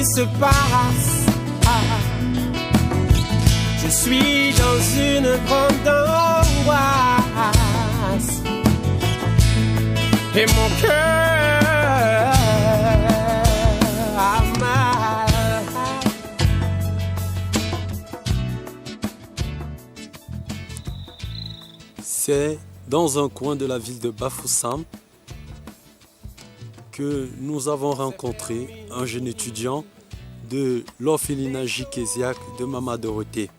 se passe. Je suis dans une grande angoisse et mon cœur a mal. C'est dans un coin de la ville de Bafoussam que nous avons rencontré un jeune étudiant de l'orphelinat Jikésiak de Mama Dorothée.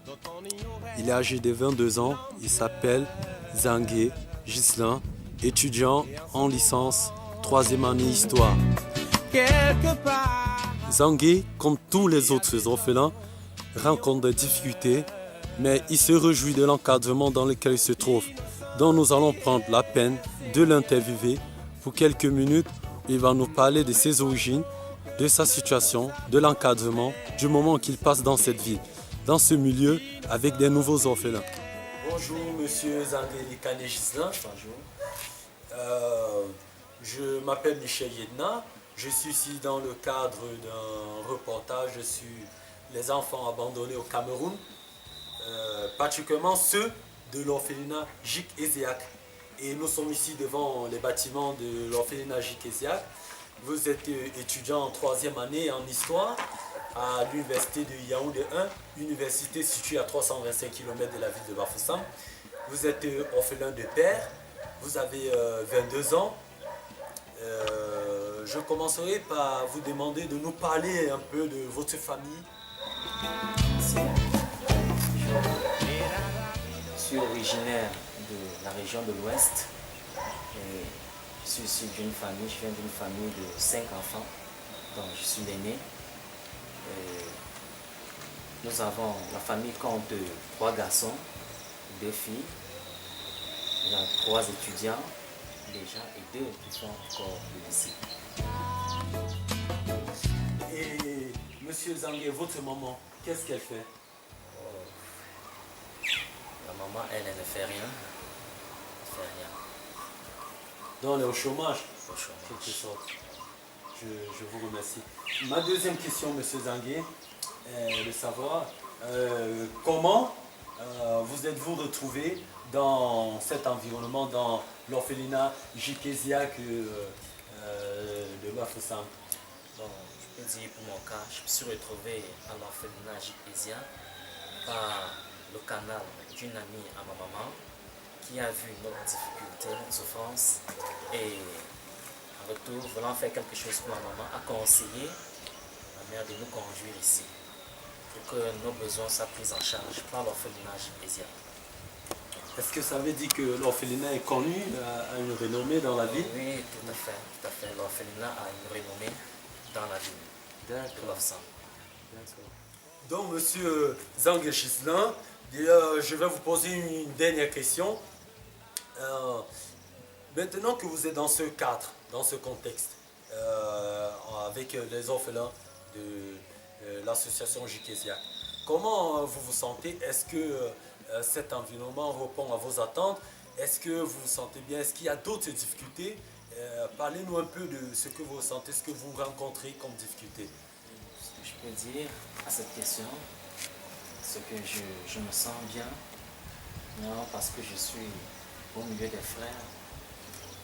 Il est âgé de 22 ans, il s'appelle Zangué Ghislain, étudiant en licence 3e année Histoire. Zangué, comme tous les autres orphelins, rencontre des difficultés, mais il se réjouit de l'encadrement dans lequel il se trouve. Donc nous allons prendre la peine de l'interviewer pour quelques minutes. Il va nous parler de ses origines, de sa situation, de l'encadrement, du moment qu'il passe dans cette ville, dans ce milieu, avec des nouveaux orphelins. Bonjour, monsieur Zangué Ghislain. Bonjour. Je m'appelle Michel Yedna. Je suis ici dans le cadre d'un reportage sur les enfants abandonnés au Cameroun, particulièrement ceux de l'orphelinat Jikésiak. Et nous sommes ici devant les bâtiments de l'orphelinat Jikésiak. Vous êtes étudiant en 3e année en histoire à l'université de Yaoundé 1, université située à 325 km de la ville de Bafoussam. Vous êtes orphelin de père, vous avez 22 ans. Je commencerai par vous demander de nous parler un peu de votre famille. Je suis originaire de la région de l'Ouest. Je suis issu d'une famille, je viens d'une famille de 5 enfants, donc je suis l'aîné. Nous avons, la famille compte 3 garçons, 2 filles. Il y a 3 étudiants déjà et 2 qui sont encore au lycée. Et monsieur Zangué, votre maman, qu'est-ce qu'elle fait? La maman, elle ne fait rien. Elle ne fait rien. Donc elle est au chômage, Au chômage. en quelque sorte. Je vous remercie. Ma deuxième question, monsieur Zangué, est de savoir comment vous êtes-vous retrouvé dans cet environnement, dans l'orphelinat Jikésiak de Bafoussam? Bon, je peux dire pour mon cas, je me suis retrouvé à l'orphelinat Jikésiak par le canal d'une amie à ma maman qui a vu notre difficulté, notre souffrance et en retour, voulant faire quelque chose pour ma maman, a conseillé ma mère de nous conduire ici pour que nos besoins soient pris en charge par l'orphelinat Jikésiak. Est-ce que ça veut dire que l'orphelinat est connu, a une renommée dans la ville? Oui, tout à fait, tout à fait. L'orphelinat a une renommée dans la ville de Bafoussam. Donc, monsieur Zangué Ghislain, je vais vous poser une dernière question. Maintenant que vous êtes dans ce cadre, dans ce contexte, avec les orphelins de l'association Jikésiak, comment vous vous sentez? Est-ce que cet environnement répond à vos attentes? Est-ce que vous vous sentez bien? Est-ce qu'il y a d'autres difficultés? Parlez-nous un peu de ce que vous ressentez, ce que vous rencontrez comme difficulté. Je peux dire à cette question, c'est que je me sens bien, non, parce que je suis au milieu des frères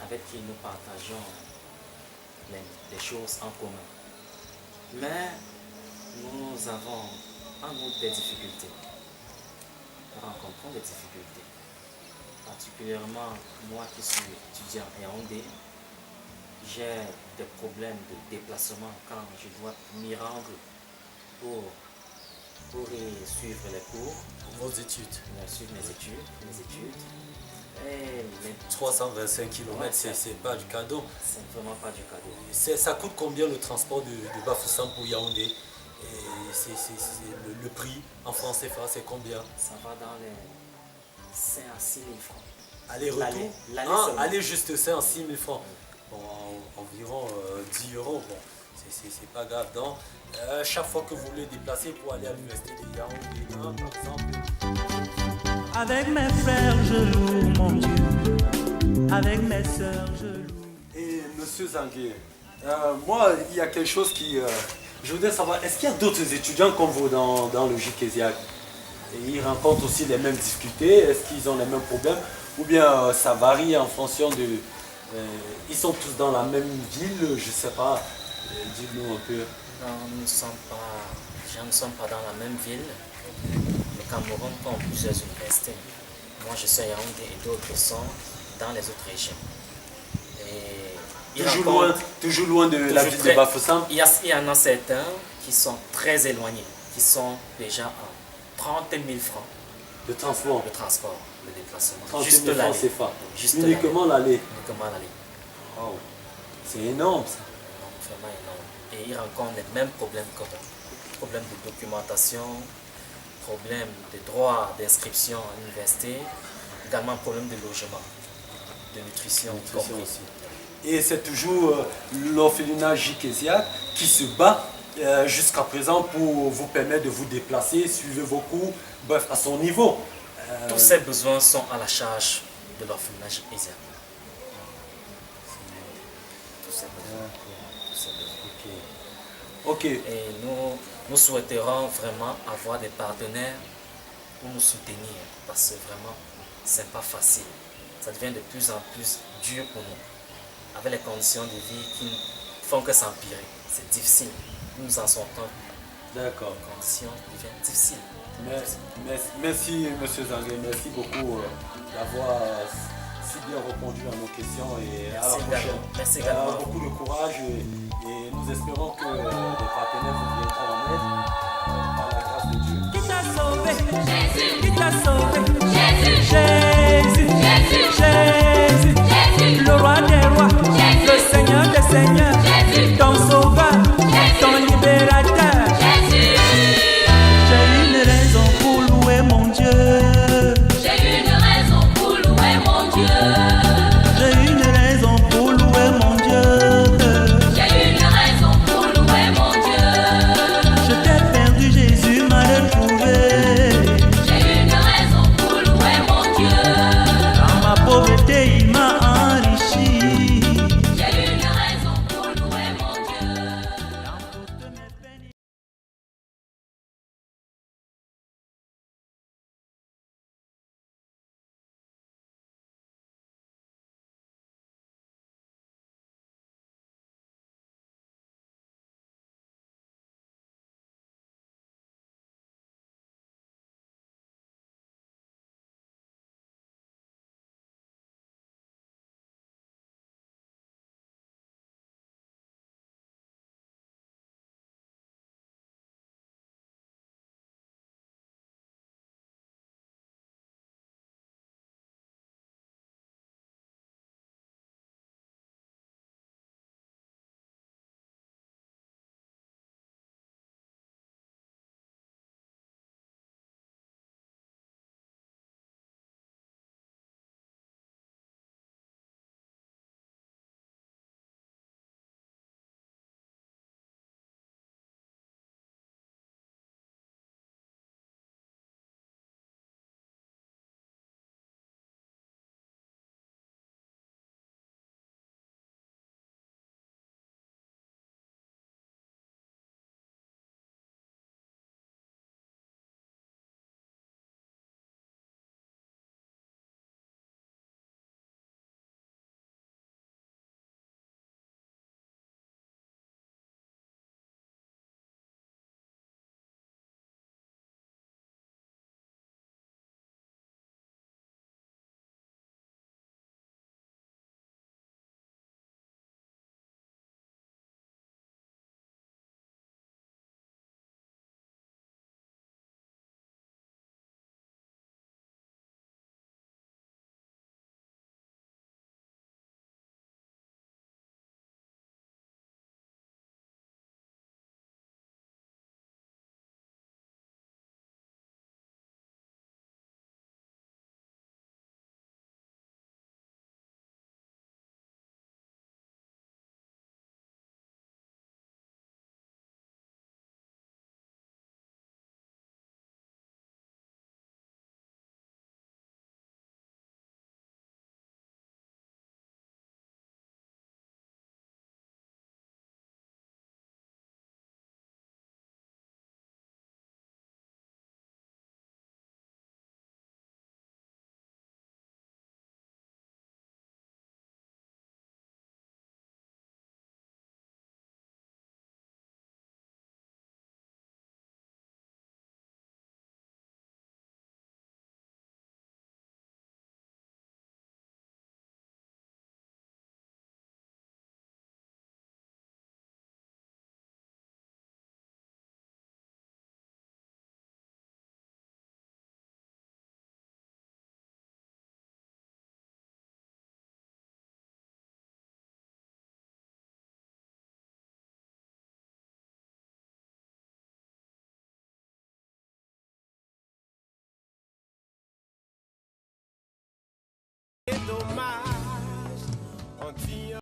avec qui nous partageons les choses en commun. Mais nous avons en outre des difficultés. Nous rencontrons des difficultés. Particulièrement moi qui suis étudiant et Yaoundé, j'ai des problèmes de déplacement quand je dois m'y rendre pour suivre les cours. Vos études. Suivre mes études. Et 325 km, c'est pas du cadeau. c'est vraiment pas du cadeau. Ça coûte combien le transport de Bafoussam pour Yaoundé? Et le prix en francs CFA, c'est combien? Ça va dans les 5 à 6 000 francs. Aller-retour? L'année Ah, seulement. aller juste 5 à 6 000 francs. Bon, environ 10 euros. Bon, c'est pas grave. Donc, chaque fois que vous voulez déplacer pour aller à l'université de Yaoundé, par exemple. Avec mes frères, je loue mon Dieu. Avec mes sœurs, je loue. Et monsieur Zangué, moi, il y a quelque chose qui je voudrais savoir, est-ce qu'il y a d'autres étudiants comme vous dans le JKZIAC? Et ils rencontrent aussi les mêmes difficultés? Est-ce qu'ils ont les mêmes problèmes? Ou bien ça varie en fonction de... ils sont tous dans la même ville, je ne sais pas. Dis-nous un peu. Non, nous ne sommes pas dans la même ville. Le Cameroun compte plusieurs universités. Moi, je suis à Yaoundé et d'autres sont dans les autres régions. Et ils Toujours loin de la ville de Bafoussam? Il y en a certains qui sont très éloignés, qui sont déjà à 30 000 francs De transport? de transport, de déplacement. 30 Juste 000 francs l'aller. CFA. Juste Uniquement l'aller? Uniquement l'aller. Wow. C'est énorme ça. Vraiment énorme. Et ils rencontrent les mêmes problèmes que nous. Problèmes de documentation, problèmes de droit d'inscription à l'université, également problème de logement, de nutrition compris. Aussi. Et c'est toujours l'orphelinat JKZIAC qui se bat jusqu'à présent pour vous permettre de vous déplacer, suivre vos cours, bref, à son niveau. Tous ces besoins sont à la charge de l'orphelinat JKZIAC. Tous ces besoins. Ok. Et nous souhaiterons vraiment avoir des partenaires pour nous soutenir parce que vraiment, c'est pas facile. Ça devient de plus en plus dur pour nous. Avec les conditions de vie qui ne font que s'empirer. C'est difficile. Nous nous en sortons. D'accord. Les conditions deviennent difficiles. Merci, monsieur Zangué. Merci beaucoup d'avoir si bien répondu à nos questions et à la prochaine. Merci également. Beaucoup de courage et nous espérons que les partenaires vous viendront en aide par la grâce de Dieu. Qui t'a sauvé? Jésus. Qui t'a sauvé? Jésus. Jésus. Jésus. Jésus. Le roi des rois. Jésus. Le Seigneur des seigneurs. Jésus. Ton sauveur. Jésus. Ton libérateur. Jésus. J'ai une raison pour louer mon Dieu. J'ai une raison pour louer mon Dieu. J'ai une raison pour louer mon Dieu. J'ai une raison pour louer mon Dieu. Je t'ai perdu, Jésus m'a retrouvé. J'ai une raison pour louer mon Dieu. Dans ma pauvreté, hommage. On dit